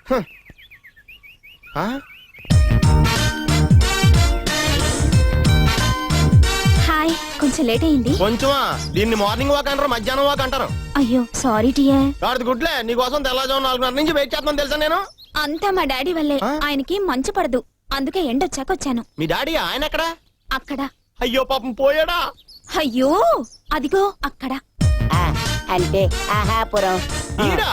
Hi, కొంచెం late అయింది. కొంచెమా? దీన్ని మార్నింగ్ వాక్ అంటారు, మధ్యాహ్నం వాక్ అంటారు. అయ్యో సారీ డియర్. వాడిది గుడ్లే, నీకోసం తెల్లజాము 4:30 నుంచి వెయిట్ చేస్తాను తెలుసా నేను. అంతా మా డాడీ వల్లే. ఆయనకి మంచు పడదు, అందుకే ఎండొచ్చాక వచ్చాను. మీ డాడీ ఆయన ఎక్కడ? అక్కడ. అయ్యో పాపం పోయాడా? అయ్యో అదిగో అక్కడ. అంటే ఆహాపురం ఈడా?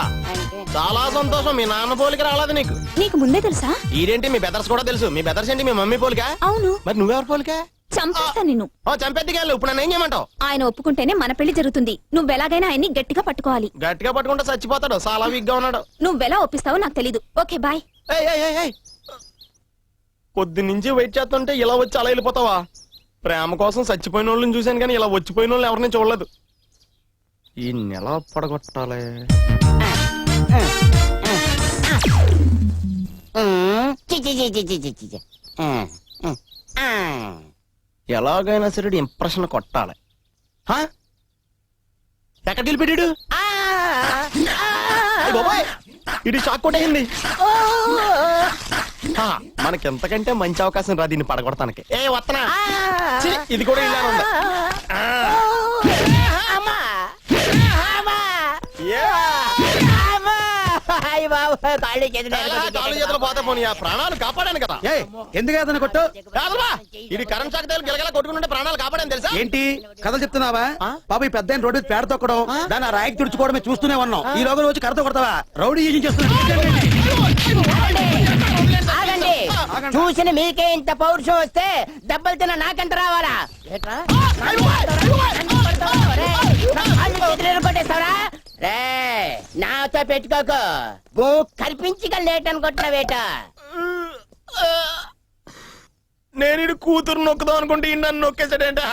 చాలా సంతోషం, మీ నాన్న పోలికి రాలేదు నీకు. నీకు ముందే తెలుసా? ఈడేంటి మీ బెదర్స్ కూడా తెలుసు. మీ బెదర్స్ ఏంటి మీ మమ్మీ పోలికా? అవును. మరి నువ్వెవరు పోలికా? చంపేస్తా నిన్ను. చంపెద్దిగాళ్ళు. ఇప్పుడు నన్ను ఏం చేయమంటావు? ఆయన ఒప్పుకుంటేనే మన పెళ్లి జరుగుతుంది. నువ్వెలాగైనా ఆయన్ని గట్టిగా పట్టుకోవాలి. గట్టిగా పట్టుకుంటే చచ్చిపోతాడు, చాలా వీక్ గా ఉన్నాడు. నువ్వెలా ఒప్పిస్తావో నాకు తెలీదు. Okay bye. పొద్దు నుంచి వెయిట్ చేస్తుంటే ఇలా వచ్చి అలా వెళ్ళిపోతావా? ప్రేమ కోసం చచ్చిపోయిన వాళ్ళని చూశాను కానీ ఇలా వచ్చిపోయిన వాళ్ళని ఎవరిని చూడలేదు. ఈ నెల పడగొట్టాలి. ఎలాగైనా సరే ఇంప్రెషన్ కొట్టాలి. ఎక్కడికి వెళ్ళిపెట్టాడు? ఇది షాక్ కొట్టేసింది. మనకి ఎంతకంటే మంచి అవకాశం రా దీన్ని పడగొడతానికి. వత్తనా? ఇది కూడా ఇలా ఉంది. కాళ్ళు చేతులు పోతే పోనీ, ఆ ప్రాణాలు కాపాడాను కదా. ఎందుకు అతను కొట్టు? ఇది కరెంట్ షాక్ తగిలి గిలగల కొట్టుకుంటే ప్రాణాలు కాపాడాను తెలుసా? ఏంటి కథలు చెప్తున్నావా? పాప ఈ పెద్ద రోడ్డు పేడ తొక్కడం, దాన్ని ఆ రాయికి తుడుచుకోవడమే చూస్తూనే ఉన్నాం. ఈ లోగా వచ్చి కథ కొడతావా? రౌడీ యూజింగ్ ఆగండి. చూసిన మీకే ఇంత పౌరుషం వస్తే దెబ్బలు తిన్న నాకంట రావాలా? కొట్టేస్తావరా? రే నాతో పెట్టుకోకు. గో కల్పించి లేట్ అనుకుంటున్నా వేట. నేను కూతురు నొక్కుదాం అనుకుంటే నన్ను నొక్కేసాడంటే.